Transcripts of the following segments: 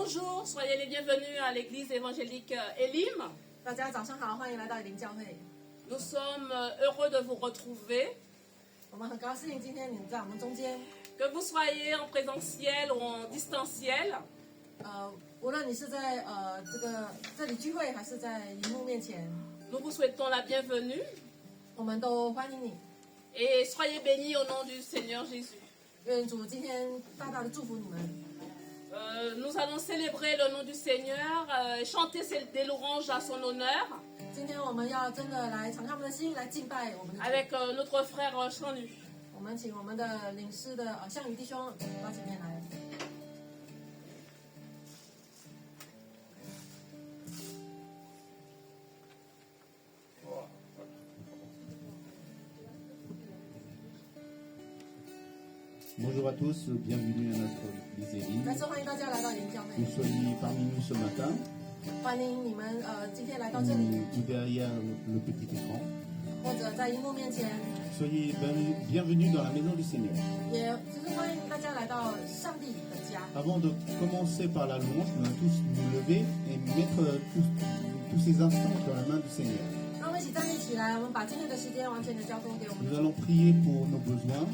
bonjour, soyez les bienvenus à l'église évangélique Elim. 大家早上好，欢迎来到灵教会。 Nous sommes heureux de vous retrouver, 我们很高兴今天你在我们中间。 que vous soyez en présentiel ou en distanciel. 无论你是在这里聚会，还是在荧幕面前， Nous vous souhaitons la bienvenue 我们都欢迎你。 et soyez bénis au nom du Seigneur Jésus. 愿主今天大大的祝福你们。 Nous allons célébrer le nom du Seigneur, chanter des louanges à son honneur 今天我们要真的来敞开我们的心，来敬拜我们的主。 avec notre frère Jean-Luc. 我们请我们的领事的项羽弟兄到前面来。 Bonjour à tous, bienvenue à notre église Elim. 再次欢迎大家来到灵教会 Que， vous soyez parmi nous ce matin 欢迎你们今天来到这里， ou derrière le petit écran. 或者在荧幕面前， Soyez bienvenus dans la maison du Seigneur. 也就是欢迎大家来到上帝的家。 Avant de commencer par la louange, nous allons tous nous lever et mettre tous ces instants dans la main du Seigneur. 让我们一起站立起来，我们把今天的时间完全的交托给我们 Nous 的主。 allons prier pour nos besoins.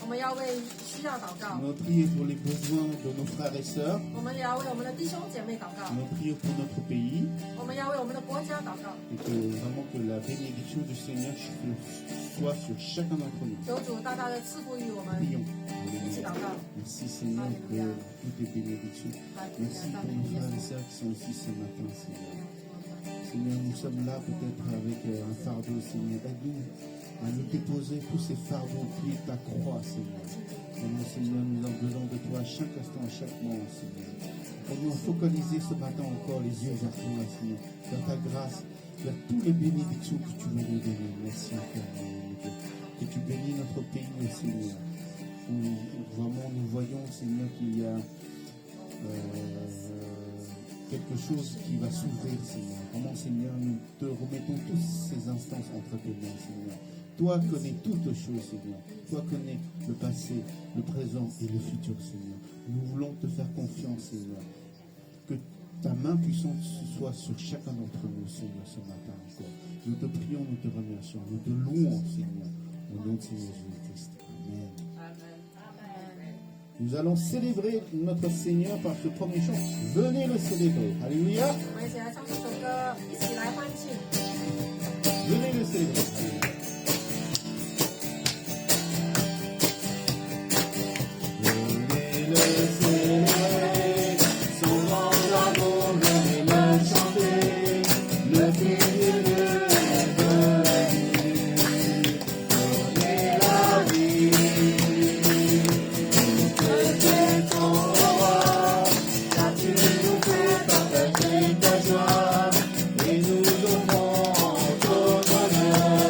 我们要为需要祷告， Nous allons prier pour les besoins de nos frères et sœurs. 我们也要为我们的弟兄姐妹祷告， Nous allons prier pour notre pays 我们要为我们的国家祷告。 et que vraiment que la bénédiction du Seigneur soit sur chacun d'entre nous. 求主大大的赐福于我们， Prions. 一起祷告。 Merci Seigneur pour toutes les bénédictions. Merci pour nos frères et sœurs qui sont ici ce matin, Seigneur. Seigneur, nous sommes là peut-être avec un fardeau, Seigneur. Aide-nous à nous déposer tous ces fardeaux au pied de ta croix, Seigneur. Vraiment, Seigneur, nous avons besoin de toi à chaque instant, à chaque moment, Seigneur. Aide-nous à focaliser ce matin encore les yeux vers toi, Seigneur, vers ta grâce, vers toutes les bénédictions que tu veux nous donner. Merci encore, mon Dieu. Que tu bénis notre pays, Seigneur. Où vraiment nous voyons, Seigneur, qu'il y a quelque chose qui va s'ouvrir, Seigneur. Vraiment, Seigneur, nous te remettons tous ces instances entre tes mains, Seigneur. Toi connais toutes choses, Seigneur. Toi connais le passé, le présent et le futur, Seigneur. Nous voulons te faire confiance, Seigneur. Que ta main puissante soit sur chacun d'entre nous, Seigneur, ce matin encore. Nous te prions, nous te remercions, nous te louons, Seigneur. Au nom de Seigneur Jésus-Christ. Amen. Nous allons célébrer notre Seigneur par ce premier chant. Venez le célébrer. Alléluia. 我们一起来唱这首歌，一起来欢庆。 Venez le célébrer. Alléluia. Venez le célébrer. Son grand amour, venez le chanter. Le Fils de Dieu est venu. Donnez la vie. C'est ton roi, car tu nous fais partager ta joie, et nous offrons ton honneur.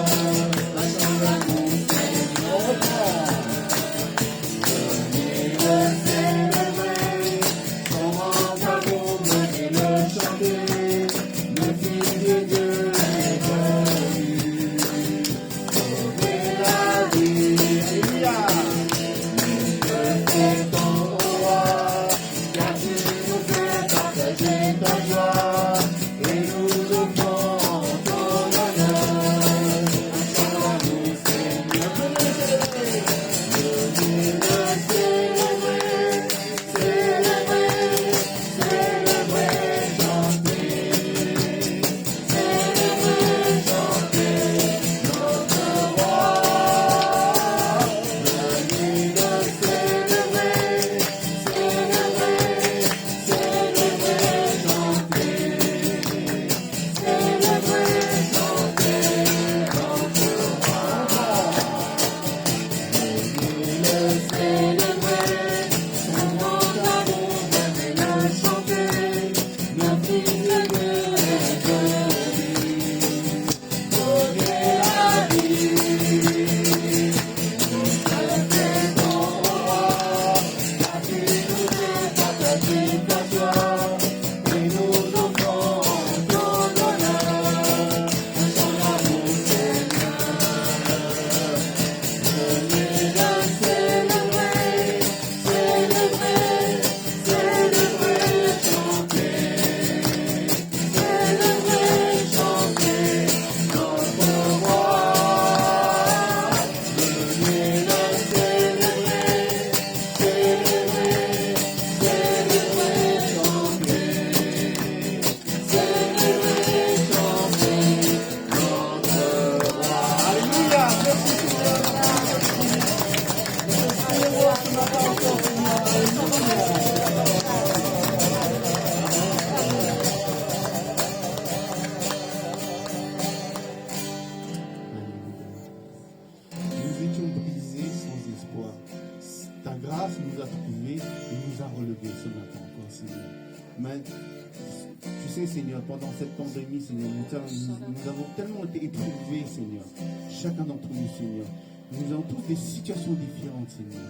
Mais tu sais, Seigneur, pendant cette pandémie, Seigneur, nous avons tellement été éprouvés, Seigneur. Chacun d'entre nous, Seigneur. Nous avons tous des situations différentes, Seigneur.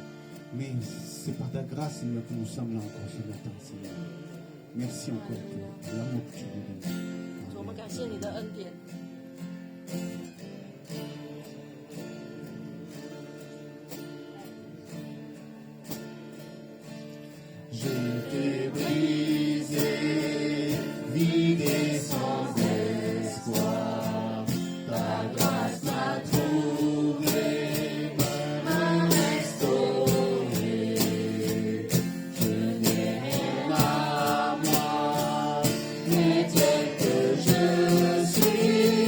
Mais c'est par ta grâce, Seigneur, que nous sommes là encore ce matin, Seigneur. Merci encore pour l'amour que tu nous donnes. 主，我们感谢你的恩典。 Je t'ai brisé, vidé sans espoir. Ta grâce m'a trouvé, m'a restauré. Je n'ai rien à moi, mais tel que je suis.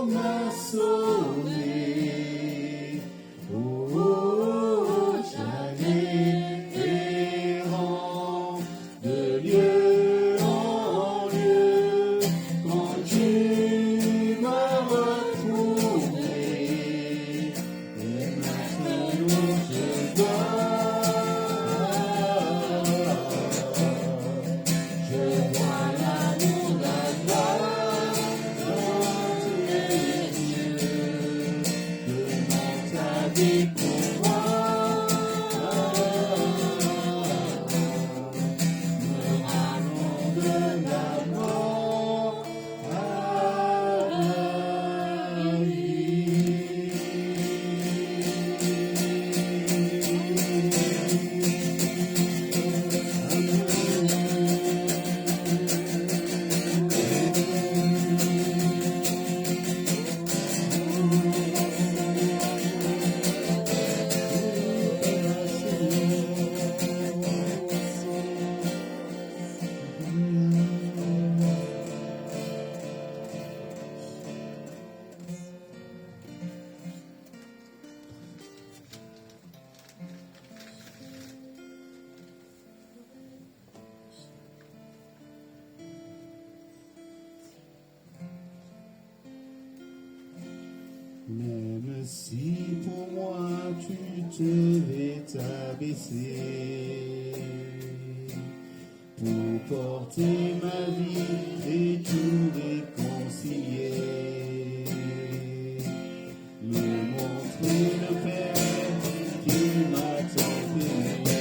m'as sauvé. Oh, j'allais errant de lieu en lieu quand tu m'as retrouvé. Et maintenant je vois l'amour là-bas dans tes yeux. Demande ta vie pour moi. Me ramenons de la mort à la Même si pour moi tu te vais t'abaisser pour porter ma vie et tout réconcilier, me montrer le Père qui m'a tant aimé.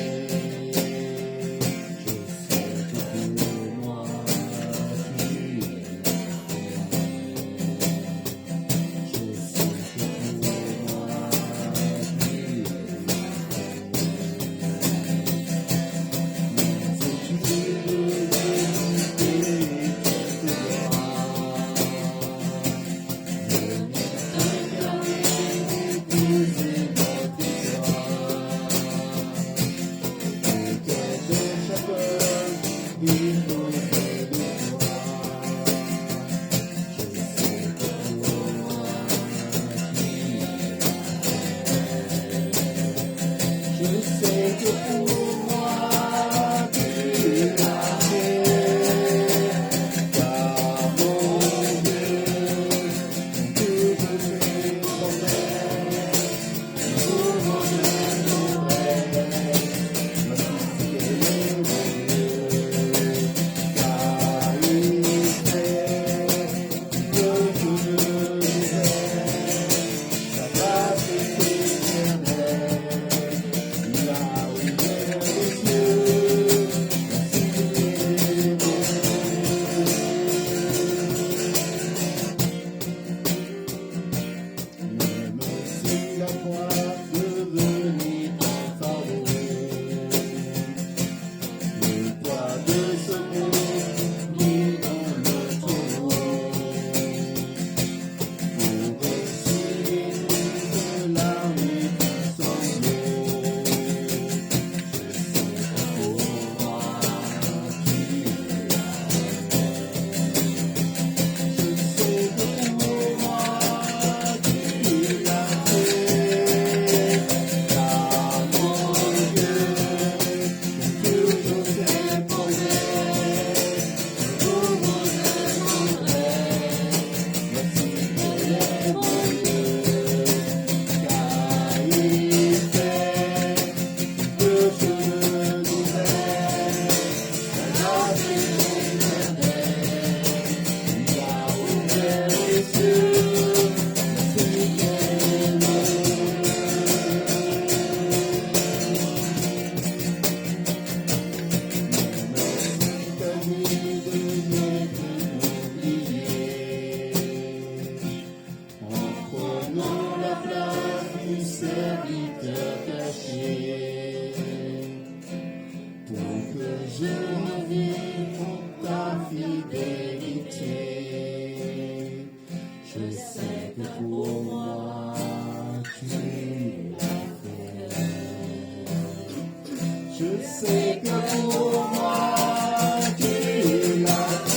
Je sais que pour moi tu es je sais que pour moi tu es si tu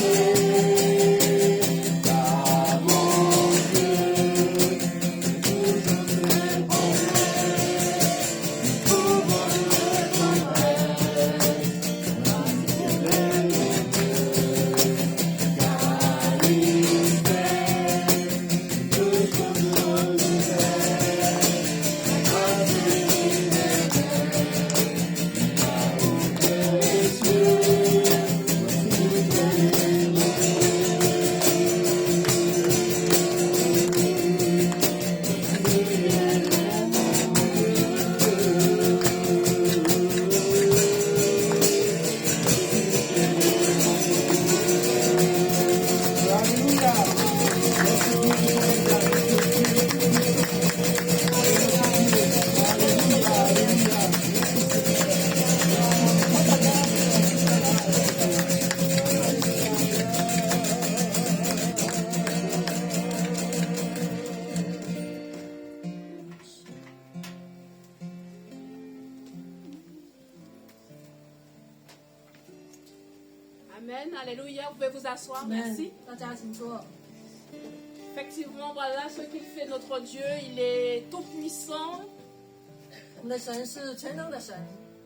veux Amen. Alléluia. Vous pouvez vous asseoir. Merci. 大家请坐。 Effectivement, voilà ce qu'il fait notre Dieu. Il est tout puissant. 我们的神是全能的神，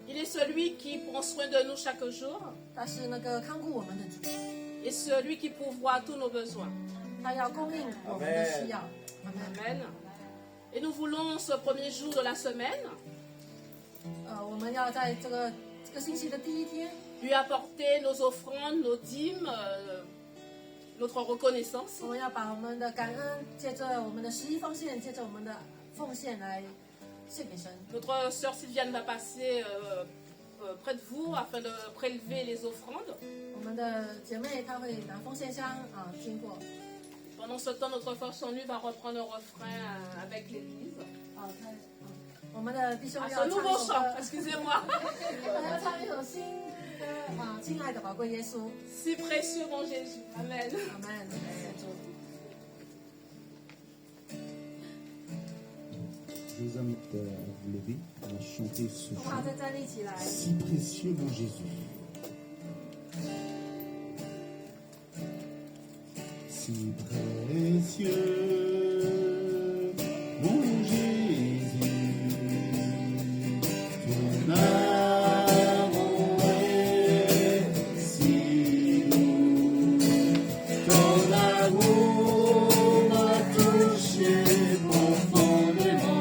Il est celui qui prend soin de nous chaque jour 他是那个看顾我们的主， et celui qui pourvoit tous nos besoins. 他要供应我们的需要。 Amen. Et nous voulons ce premier jour de la semaine 我们要在这个星期的第一天， lui apporter nos offrandes, nos dîmes, notre reconnaissance. 我们要把我们的感恩，借着我们的十一奉献，借着我们的奉献来献给神。 Notre sœur Sylviane va passer près de vous afin de prélever les offrandes. 我们的姐妹她会拿奉献箱经过。 Pendant ce temps, notre frère Chanu va reprendre le refrain avec l'église. 我们的弟兄 Ah, 要 ce 唱一 nouveau 首 chant, 歌， excusez-moi. 要唱一首新歌亲爱的宝贵耶稣， Si précieux mon Jésus. Amen. 阿门。感谢主。 Je vous invite à vous lever, à chanter ce 我们好， chant. 再站立起来。 Si précieux mon Jésus. Si précieux mon Jésus. Ton amour est si doux. Ton amour m'a touché profondément.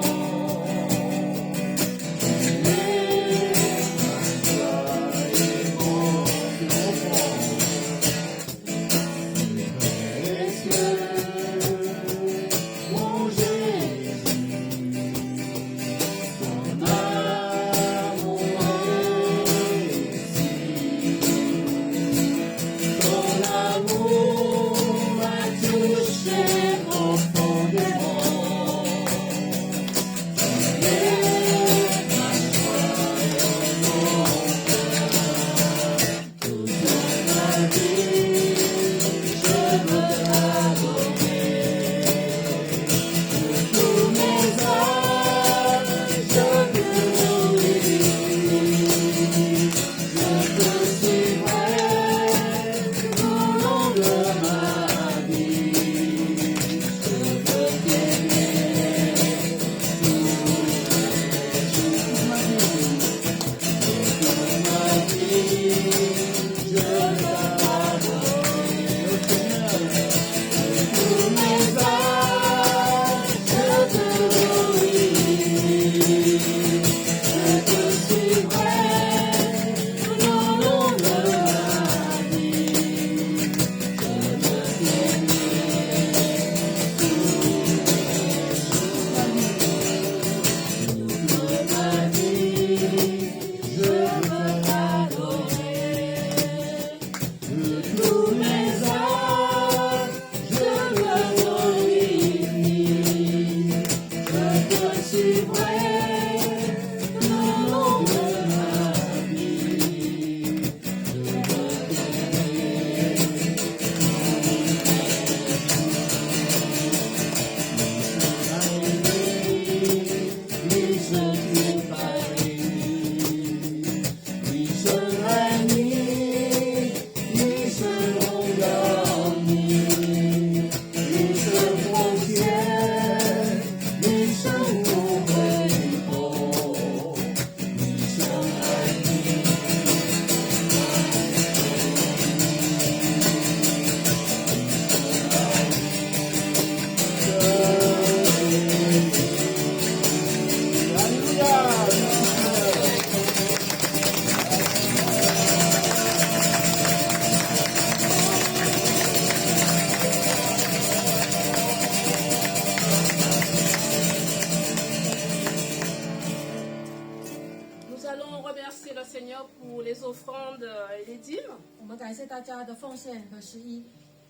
Nous allons remercier le Seigneur pour les offrandes et les dîmes. 我们感谢大家的奉献和十一。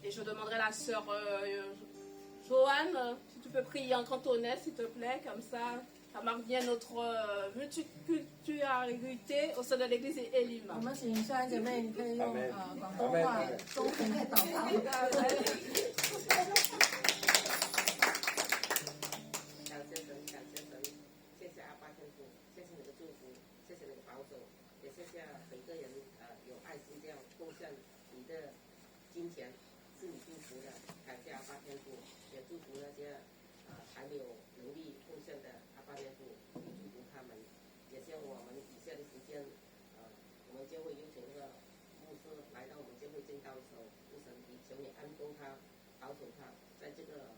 Et je demanderai à la sœur Joanne, si tu peux prier en cantonais, s'il te plaît, comme ça marque bien notre multiculturalité au sein de l'église Elim. 我们请秀安姐妹，你可以用广东话中文来祷告。感谢神，感谢神，谢谢阿爸天父，谢谢你的祝福，谢谢你的保守，也谢谢每个人有爱心这样贡献你的金钱是你祝福的，感谢阿爸天父，也祝福那些还没有能力奉献的阿爸天父，也祝福他们。也希望我们以下的时间，我们就会有请那个牧师来到我们教会正道的时候，父神，你求你安供他，保守他，在这个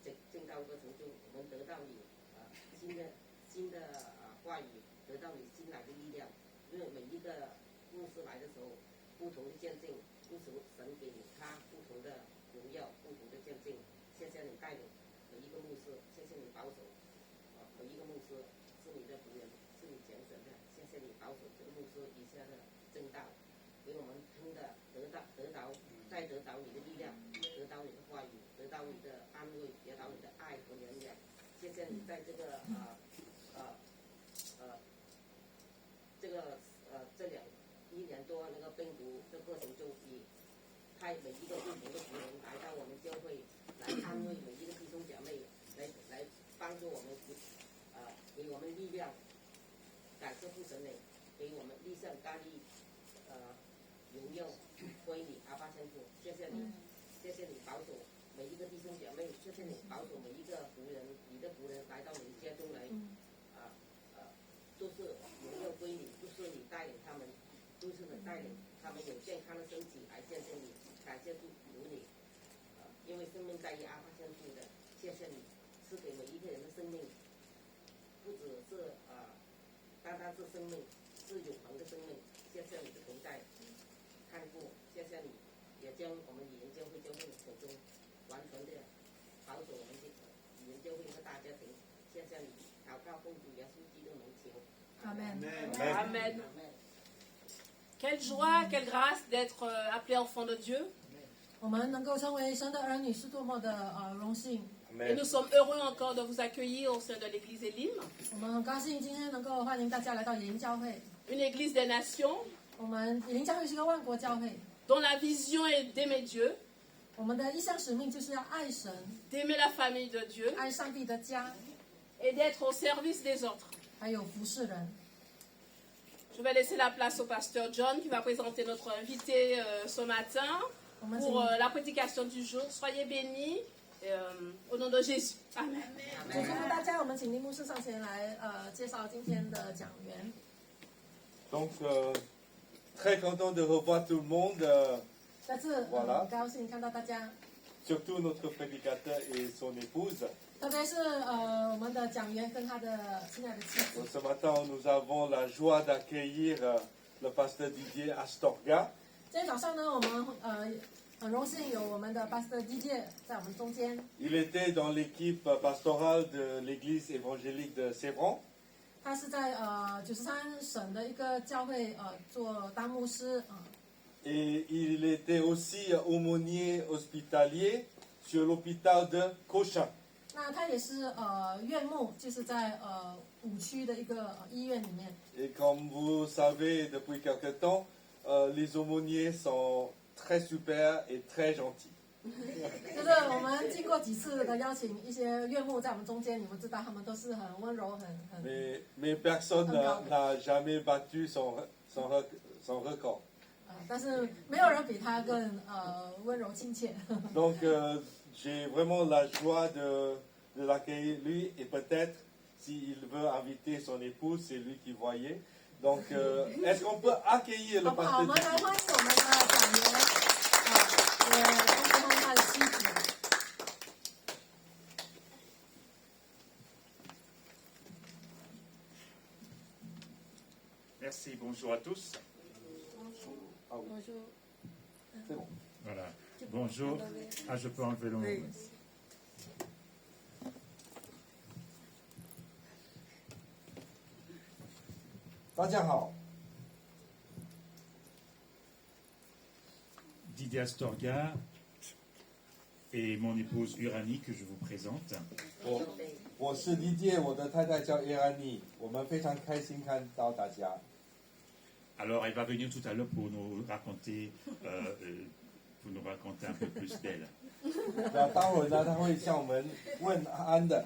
正道过程中，我们得到你新的话语，得到你新来的力量。因为每一个牧师来的时候，不同的见证，不同神给他不同的荣耀，不同的见证。谢谢你带领每一个牧师，谢谢你保守每一个牧师是你的仆人，是你拣选的。谢谢你保守这个牧师以下的正道，给我们听的再得到你的力量，得到你的话语，得到你的安慰，得到你的爱和怜悯。谢谢你在这个这1年多那个病毒的过程中，你派每一个不同的仆人来到我们教会，来安慰每一个弟兄姐妹，来帮助我们，给我们力量。感谢父神你给我们立上大力，荣耀归你阿爸天父，谢谢你，谢谢你保守每一个弟兄姐妹，谢谢你保守每一个仆人，你的仆人来到你家中来，都是荣耀归你，都是你带领他们，都是你带领他们有健康的身体来见证你，感谢主你，因为生命在于阿爸天父的，谢谢你赐给每一个人的生命，不只是单单是生命，是永恒的生命，谢谢你的同在，看顾，谢谢你，也将我们语言教会手中完全的保守我们的语言教会和大家庭，谢谢你，祷告奉主耶稣基督名求。Amen. Amen. Quelle joie, quelle grâce d'être appelé enfant de Dieu. 我们能够成为神的儿女是多么的荣幸。 Et nous sommes heureux encore de vous accueillir au sein de l'église Elim, 我们很高兴今天能够欢迎大家来到野营教会。 une église des nations 我们野营教会是个万国教会， dont la vision est d'aimer Dieu, 我们的一项使命就是要爱神， d'aimer la famille de Dieu 爱上帝的家， et d'être au service des autres. 还有服侍人。 Je vais laisser la place au pasteur John qui va présenter notre invité ce matin pour la prédication du jour. Soyez bénis au nom de Jésus. Amen. 祝福大家，我们请林牧师上前来介绍今天的讲员。 Donc, très content de revoir tout le monde, 再次 Voilà 很高兴看到大家， surtout notre prédicateur et son épouse. 特别是我们的讲员跟他的亲爱的妻子。 Donc, ce matin, nous avons la joie d'accueillir le pasteur Didier Astorga. 今天早上呢，我们很荣幸有我们的 Pastor DJ 在我们中间。 Il était dans l'équipe pastorale de l'église évangélique de Sévran. 他是在93省的一个教会做当牧师Et il était aussi aumônier hospitalier sur l'hôpital de Cochin. 那他也是院牧，就是在5区的一个医院里面。 Et comme vous savez, depuis quelque temps, les aumôniers sont très super et très gentils. 就是我们经过几次的邀请，一些院牧在我们中间，你们知道他们都是很温柔，很 Mais personne n'a jamais battu son record. 但是没有人比他更温柔亲切。 Donc j'ai vraiment la joie de l'accueillir lui et peut-être s'il veut inviter son épouse, c'est lui qui voyait. Donc est-ce qu'on peut accueillir le 好不好？我 pasteur 们来 Didier? 欢迎我们的讲员，也恭喜他的妻子。 Merci, bonjour à tous. C'est bon. Voilà. Bonjour. Ah, je peux enlever le mot. 大家好， Didier Astorga et mon épouse Uranie que je vous présente. 我是理解，我的太太叫叶安妮，我们非常开心看到大家。 Alors, elle va venir tout à l'heure pour nous raconter un peu plus d'elle. 那待会儿呢，他会向我们问安的。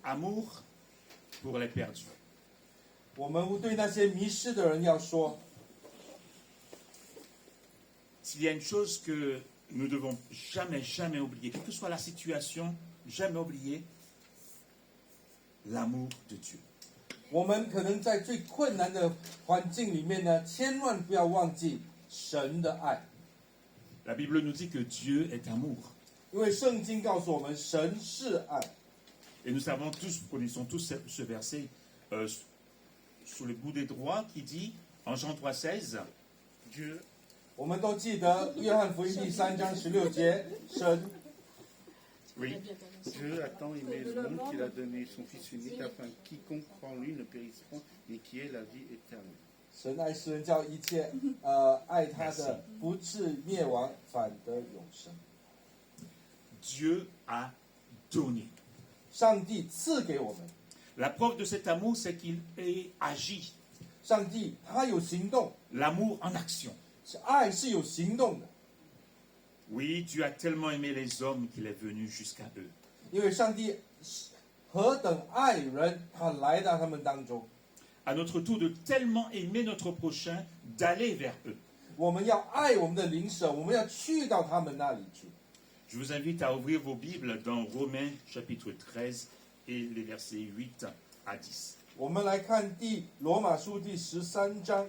amour pour les perdus. 我们对那些迷失的人要说， S'il y a une chose que nous ne devons jamais, jamais oublier, quelle que soit la situation, jamais oublier l'amour de Dieu. 我们可能在最困难的环境里面呢，千万不要忘记神的爱， La Bible nous dit que Dieu est amour. 因为圣经告诉我们，神是爱。 Et nous savons tous, connaissons tous ce verset sous le bout des droits qui dit, en Jean 3,16, Dieu 我们都记得约翰福音第3章16节，神 oui, Dieu a tant aimé le monde qu'il a donné son Fils unique afin que quiconque croit en lui ne périsse point, mais qui ait la vie éternelle. 神爱世人，叫一切爱他的不至灭亡，反得永生。 Dieu a donné. 上帝赐给我们， La preuve de cet amour, c'est qu'il est agi. 上帝他有行动， L'amour en action. 是爱是有行动的， Oui, Dieu a tellement aimé les hommes qu'il est venu jusqu'à eux. 因为上帝何等爱人，他来到他们当中。 À notre tour de tellement aimer notre prochain, d'aller vers eux. 我们要爱我们的邻舍，我们要去到他们那里去。 Je vous invite à ouvrir vos Bibles dans Romains chapitre 13 et les versets 8 à 10. 我们来看罗马书第13章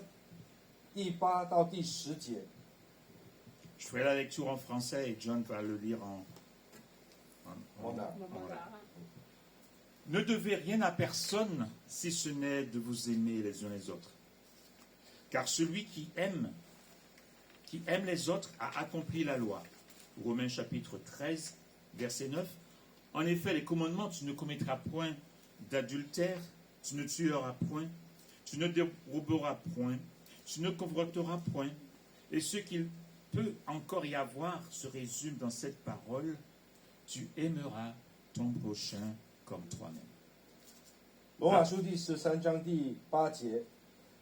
第8到第10节。 Je ferai la lecture en français et John va le lire en Ne devez rien à personne si ce n'est de vous aimer les uns les autres. Car celui qui aime les autres a accompli la loi. Romains chapitre 13, verset 9. En effet, les commandements, tu ne commettras point d'adultère, tu ne tueras point, tu ne déroberas point, tu ne convoiteras point. Et ce qu'il peut encore y avoir se résume dans cette parole, tu aimeras ton prochain comme toi-même. 罗马书第13章第8节，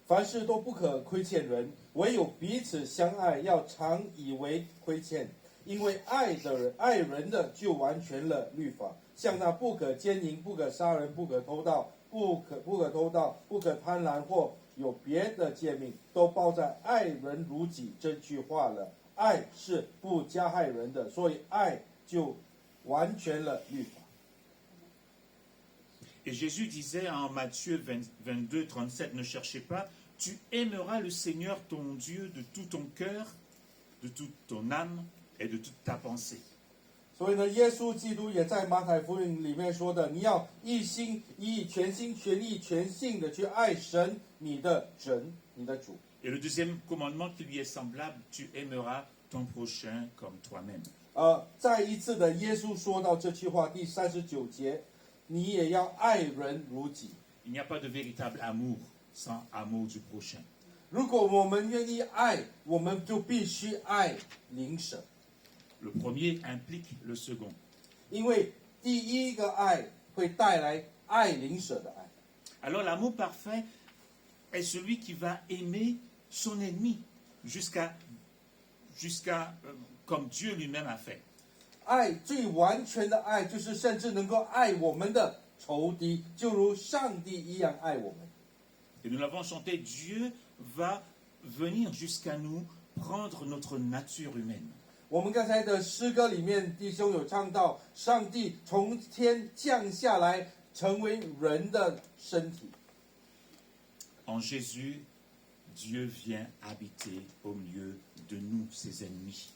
凡事都不可亏欠人，唯有彼此相爱，要常以为亏欠。因为爱人的就完全了律法，像那不可奸淫、不可杀人、不可偷盗、不可贪婪或有别的诫命，都包在爱人如己这句话了。爱是不加害人的，所以爱就完全了律法。 Et Jésus disait en Matthieu 22, 37, ne cherchez pas, tu aimeras le Seigneur ton Dieu de tout ton cœur, de toute ton âme et de toute ta pensée. 所以呢，耶稣基督也在马太福音里面说的，你要一心一意、全心全意、全性的去爱神，你的神，你的主。 Et le deuxième commandement qui lui est semblable, tu aimeras ton prochain comme toi-même. 再一次的，耶稣说到这句话，第39节，你也要爱人如己。 Il n'y a pas de véritable amour sans amour du prochain. 如果我们愿意爱，我们就必须爱邻舍， Le premier implique le second. 因为第一个爱会带来爱邻舍的爱。 Alors l'amour parfait est celui qui va aimer son ennemi jusqu'à comme Dieu lui-même a fait. 爱最完全的爱，就是甚至能够爱我们的仇敌，就如上帝一样爱我们。 Et nous l'avons chanté, Dieu va venir jusqu'à nous prendre notre nature humaine. 我们刚才的诗歌里面，弟兄有唱到，上帝从天降下来，成为人的身体。 En Jésus, Dieu vient habiter au milieu de nous, ses ennemis.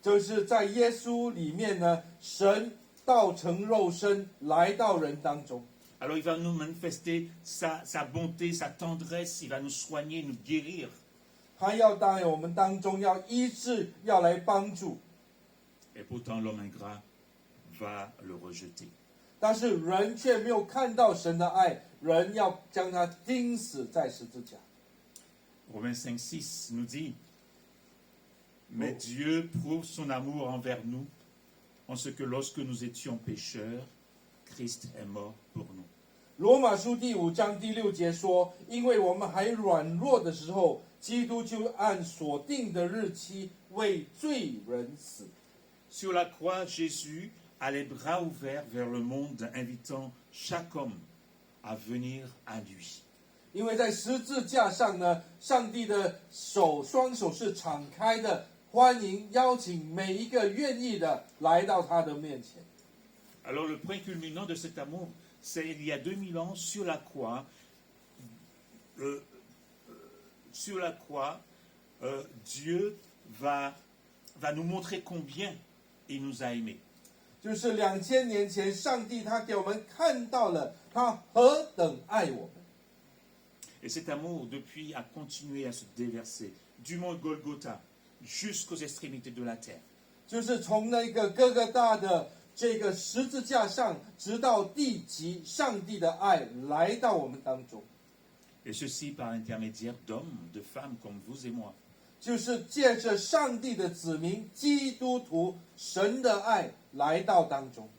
就是在耶稣里面呢，神道成肉身，来到人当中。 Alors il va nous manifester sa bonté, sa tendresse, il va nous soigner, nous guérir. 他要在我们当中，要医治，要来帮助。 Et pourtant l'homme ingrat va le rejeter. 但是人却没有看到神的爱，人要将他钉死在十字架。 Romains 5,6 nous dit, mais Dieu prouve son amour envers nous en ce que lorsque nous étions pécheurs, Christ est mort pour nous. 罗马书第5章第6节说：“因为我们还软弱的时候，基督就按所定的日期为罪人死。” Sur la croix, Jésus a les bras ouverts vers le monde, invitant chaque homme à venir à lui. 因为在十字架上呢，上帝的双手是敞开的，欢迎邀请每一个愿意的来到他的面前。 Alors le point culminant de cet amour, c'est il y a 2000 ans sur la croix, Dieu va nous montrer combien il nous a aimés. 就是2000年前，上帝他给我们看到了他何等爱我们。 Et cet amour, depuis, a continué à se déverser du mont Golgotha jusqu'aux extrémités de la terre. 就是从那个哥哥大的这个十字架上，直到地极，上帝的爱来到我们当中， Et ceci par l'intermédiaire d'hommes, de femmes comme vous et moi. 就是借着上帝的子民基督徒神的爱来到当中。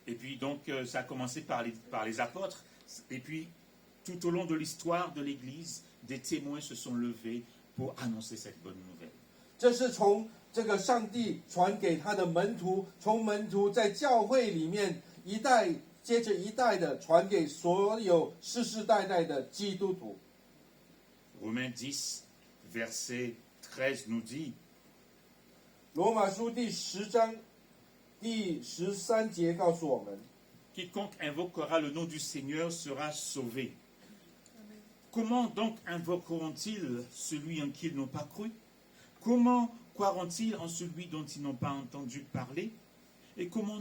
Et puis donc, ça a commencé par les apôtres. Et puis, tout au long de l'histoire de l'Église, des témoins se sont levés pour annoncer cette bonne nouvelle. 这是从这个上帝传给他的门徒，从门徒在教会里面一代接着一代的传给所有世世代代的基督徒。 Romains 10, verset 13 nous dit, 罗马书第10章第13节告诉我们， Quiconque invoquera le nom du Seigneur sera sauvé. Comment donc invoqueront-ils celui en qui ils n'ont pas cru? Comment croiront-ils en celui dont ils n'ont pas entendu parler? Et comment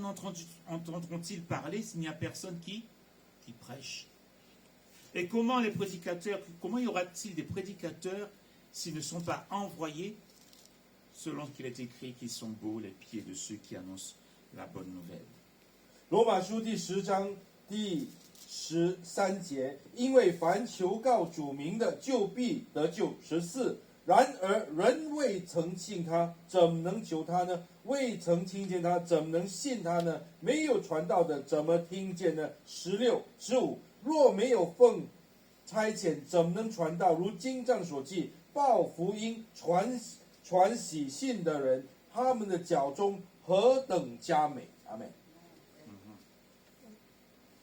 entendront-ils parler s'il n'y a personne qui prêche? Et comment y aura-t-il des prédicateurs s'ils ne sont pas envoyés? Selon ce qu'il est écrit, qu'ils sont beaux les pieds de ceux qui annoncent la bonne nouvelle. 罗马书第10章第13节，因为凡求告主名的，就必得救。14，然而人未曾信他，怎么能求他呢？未曾听见他，怎么能信他呢？没有传道的，怎么听见呢？16、15，若没有奉差遣，怎么能传道？如经上所记，报福音、传喜信的人，他们的脚中何等佳美！阿们。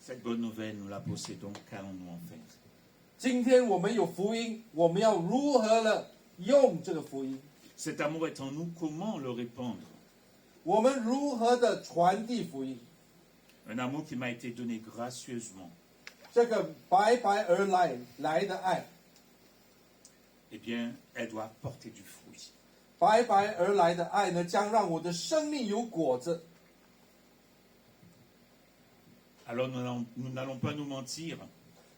Cette bonne nouvelle, nous la possédons, qu'allons-nous en faire? 今天我们有福音，我们要如何了用这个福音？ Cet amour est en nous, comment le répandre? 我们如何的传递福音？ Un amour qui m'a été donné gracieusement. 这个白白而来的爱， Eh bien, elle doit porter du fruit. 白白而来的爱呢，将让我的生命有果子。 Alors nous n'allons pas nous mentir.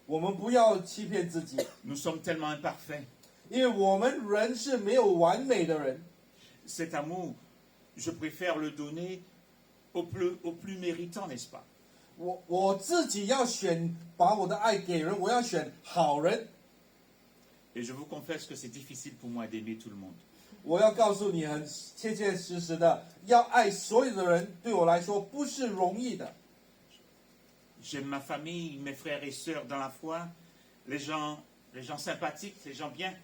我们不要欺骗自己， Nous sommes tellement imparfaits. 因为我们人是没有完美的人。 Cet amour, je préfère le donner au plus méritant, n'est-ce pas? 我自己要把我的爱给人，我要选好人。 Et je vous confesse que c'est difficile pour moi d'aimer tout le monde. 我要告诉你，很切切实实的，要爱所有的人，对我来说不是容易的。 J'aime ma famille, mes frères et sœurs dans la foi, les gens sympathiques, les gens bien.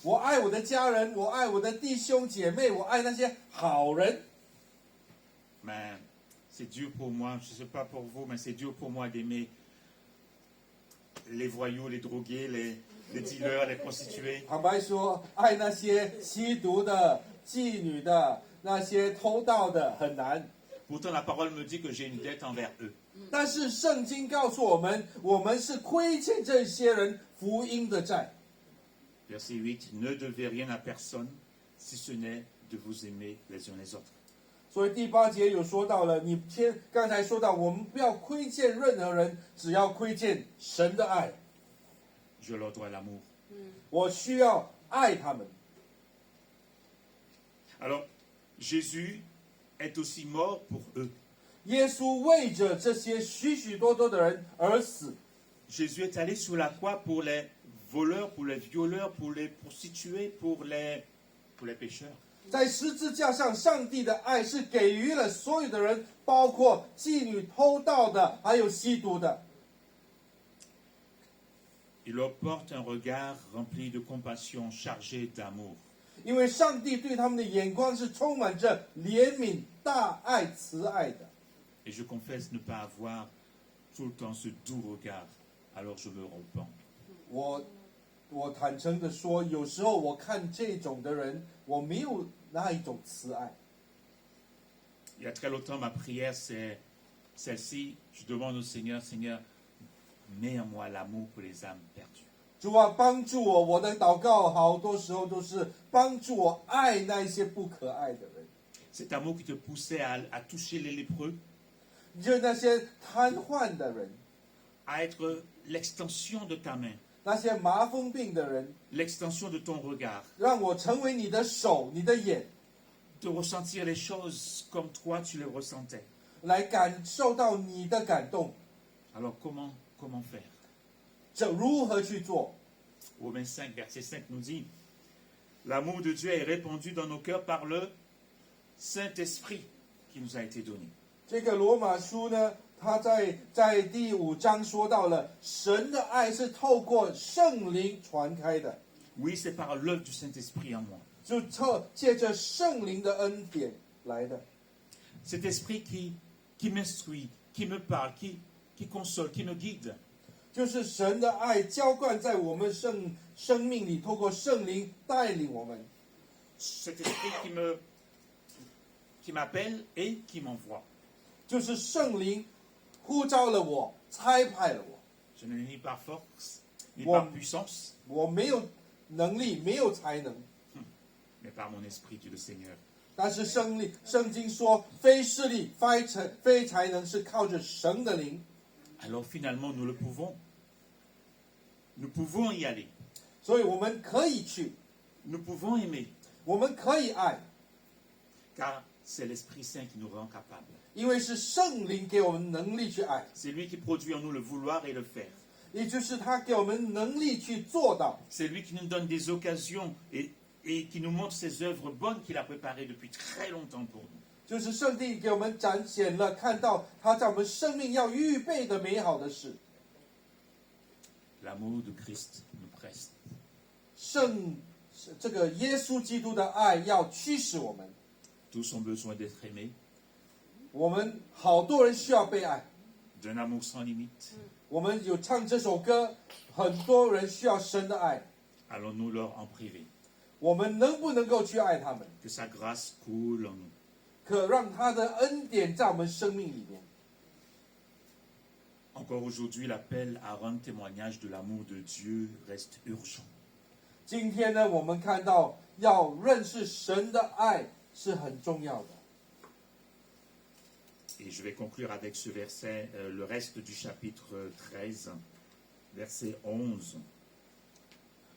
我爱我的家人，我爱我的弟兄姐妹，我爱那些好人。 Mais c'est dur pour moi, je ne sais pas pour vous, mais c'est dur pour moi d'aimer les voyous, les drogués, les dealers, les prostituées. 坦白说，爱那些吸毒的、妓女的、那些偷盗的很难。 Pourtant, la parole me dit que j'ai une dette envers eux. 但是圣经告诉我们，我们是亏欠这些人福音的债。 Verset 8, ne devez rien à personne, si ce n'est de vous aimer les uns les autres. 所以第8节有说到了，刚才说到，我们不要亏欠任何人，只要亏欠神的爱。 Je leur dois l'amour. 我需要爱他们。 Alors, Jésus est aussi mort pour eux. 耶稣为着这些许许多多的人而死。 Jésus est allé sur la croix pour les voleurs, pour les violeurs, pour les prostituées, pour les pécheurs. 在十字架上，上帝的爱是给予了所有的人，包括妓女、偷盗的，还有吸毒的。 Il leur porte un regard rempli de compassion, chargé d'amour. 因为上帝对他们的眼光是充满着怜悯、大爱、慈爱的。 Et je confesse ne pas avoir tout le temps ce doux regard, alors je me repens. 我坦诚的说，有时候我看这种的人，我没有那一种慈爱。 Il y a très longtemps, ma prière, c'est celle-ci. Je demande au Seigneur, Seigneur, mets en moi l'amour pour les âmes perdues. 主啊，帮助我！我的祷告好多时候都是帮助我爱那一些不可爱的人， Cet amour qui te poussait à toucher les lépreux, 就那些瘫痪的人， à être l'extension de ta main, 那些麻风病的人， l'extension de ton regard, 让我成为你的手、你的眼， de ressentir les choses comme toi tu les ressentais. 来感受到你的感动。 Alors comment faire? 这如何去做？ Romains 5, verset 5 nous dit, l'amour de Dieu est répandu dans nos cœurs par le Saint-Esprit qui nous a été donné. 这个罗马书呢，他在第5章说到了，神的爱是透过圣灵传开的， Oui, c'est par l'œuvre du Saint-Esprit en moi. 就借着圣灵的恩典来的。 Cet esprit qui m'instruit, qui me parle, qui console, qui me guide. 就是神的爱浇灌在我们生命里，透过圣灵带领我们。 Cet esprit qui m'appelle et qui m'envoie. 就是圣灵呼召了我，差派了我。 Je ne l'ai ni par force, ni Wow. par puissance, 我没有能力，没有才能， mais par mon esprit, dit le Seigneur. 但是圣经说，非势力、非才能，是靠着神的灵。 Alors finalement, nous le pouvons. Nous pouvons y aller. 所以我们可以去， Nous pouvons aimer, 我们可以爱， car c'est l'Esprit Saint qui nous rend capables. 因为是圣灵给我们能力去爱， C'est lui qui produit en nous le vouloir et le faire. 也就是他给我们能力去做到。 C'est lui qui nous donne des occasions et qui nous montre ses œuvres bonnes qu'il a préparées depuis très longtemps pour nous. 就是圣地给我们展现了，看到他在我们生命要预备的美好的事。 L'amour de Christ nous presse. 这个耶稣基督的爱要驱使我们， Tous ont besoin d'être aimés, 我们好多人需要被爱。 d'un amour sans limite. 我们有唱这首歌，很多人需要神的爱， Allons-nous leur en priver? 我们能不能够去爱他们？ Que sa grâce coule en nous. 可让他的恩典在我们生命里面。 Encore aujourd'hui, l'appel à rendre témoignage de l'amour de Dieu reste urgent. 今天呢，我们看到要认识神的爱是很重要的。 Et je vais conclure avec ce verset, le reste du chapitre 13, verset 11.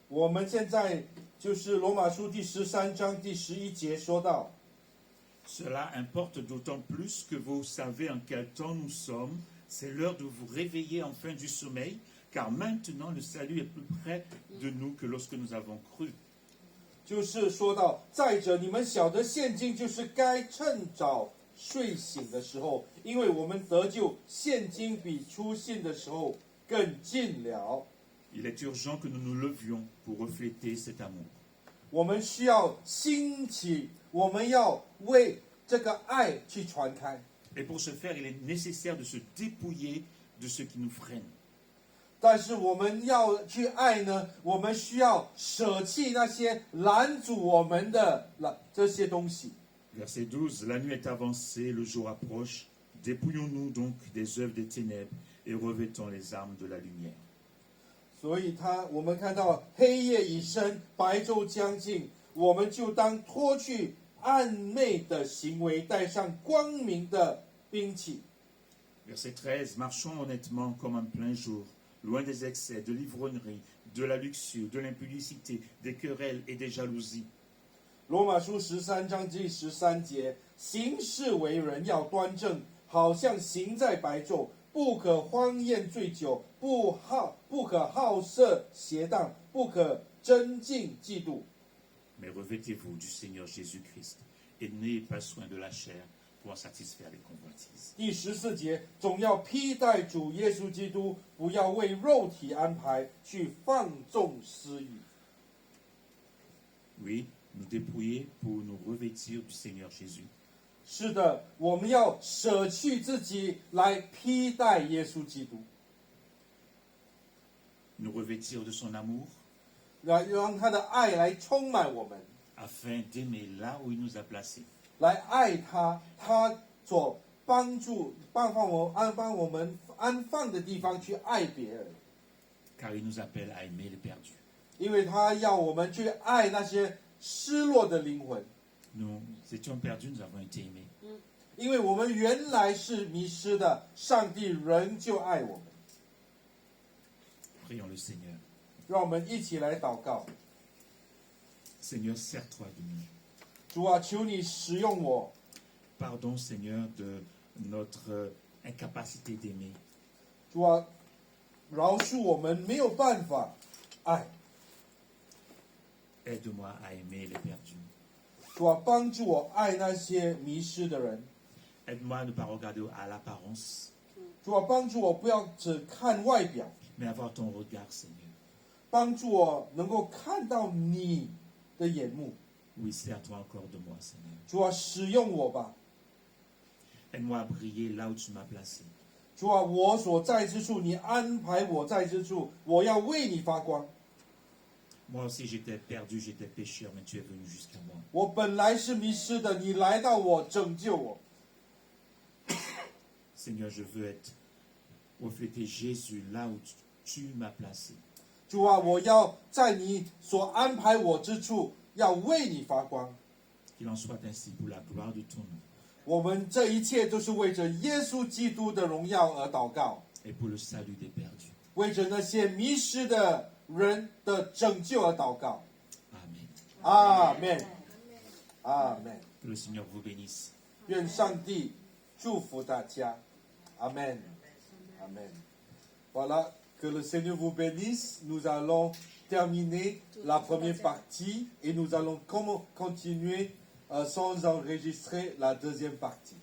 我们现在就是罗马书第13章第11节说到。 Cela importe d'autant plus que vous savez en quel temps nous sommes. C'est l'heure de vous réveiller enfin du sommeil, car maintenant le salut est plus près de nous que lorsque nous avons cru. 就是说到，再者你们晓得，现今就是该趁早睡醒的时候，因为我们得救，现今比出信的时候更近了。 Il est urgent que nous nous levions pour refléter cet amour. 我们需要兴起，我们要为这个爱去传开。 Et pour ce faire, il est nécessaire de se dépouiller de ce qui nous freine. 但是我们要去爱呢，我们需要舍弃那些拦阻我们的这些东西。 Verset 12, la nuit est avancée, le jour approche. Dépouillons-nous donc des œuvres des ténèbres et revêtons les armes de la lumière. 所以我们看到黑夜已深，白昼将近，我们就当脱去暗昧的行为，带上光明的兵器。 Verset 13, marchons honnêtement comme en plein jour, loin des excès, de l'ivrognerie, de la luxure, de l'impudicité, des querelles et des jalousies. 罗马书13章第13节，行事为人要端正，好像行在白昼，不可荒宴醉酒，不可好色邪荡，不可争竞嫉妒。 Mais revêtez-vous du Seigneur Jésus-Christ et n'ayez pas soin de la chair pour en satisfaire les convoitises. 第14节，总要披戴主耶稣基督，不要为肉体安排去放纵私欲。 Oui, nous dépouiller pour nous revêtir du Seigneur Jésus. 是的，我们要舍去自己来披戴耶稣基督， Nous revêtir de son amour 来让他的爱来充满我们， afin d'aimer là où il nous a placés. 来爱他，他所帮我们安放的地方去爱别人， Car il nous appelle à aimer les perdus. 因为他要我们去爱那些失落的灵魂， Nous étions perdus, nous avons été aimés. 因为我们原来是迷失的，上帝仍旧爱我们。 Prions le Seigneur. 让我们一起来祷告， Seigneur, sers-toi de nous. 主啊，求你使用我， Pardon, Seigneur, de notre incapacité d'aimer. 主啊，饶恕我们没有办法爱， Aide-moi à aimer les perdus. 主啊，帮助我爱那些迷失的人， Aide-moi à ne pas regarder à l'apparence, 主啊，帮助我不要只看外表， mais avoir ton regard, Seigneur. 帮助我能够看到你的眼目。 Oui, sers-toi encore de moi, Seigneur. 主啊，使用我吧， Aide-moi à briller là où tu m'as placé. 主啊，我所在之处，你安排我在之处，我要为你发光。 Moi aussi, j'étais perdu, j'étais pécheur, mais tu es venu jusqu'à moi. 我本来是迷失的，你来到我，拯救我。 Seigneur, je veux refléter Jésus là où tu m'as placé. 主啊，我要在你所安排我之处，要为你发光。 Qu'il en soit ainsi pour la gloire de ton nom 我们这一切都是为着耶稣基督的荣耀而祷告， et pour le salut des perdus. 为着那些迷失的人的拯救而祷告。 Amen. 阿门，阿门。 Que le Seigneur vous bénisse. 愿上帝祝福大家。阿门，阿门。Voilà, que le Seigneur vous bénisse. Nous allons terminer la première partie et nous allons continuer sans enregistrer la deuxième partie.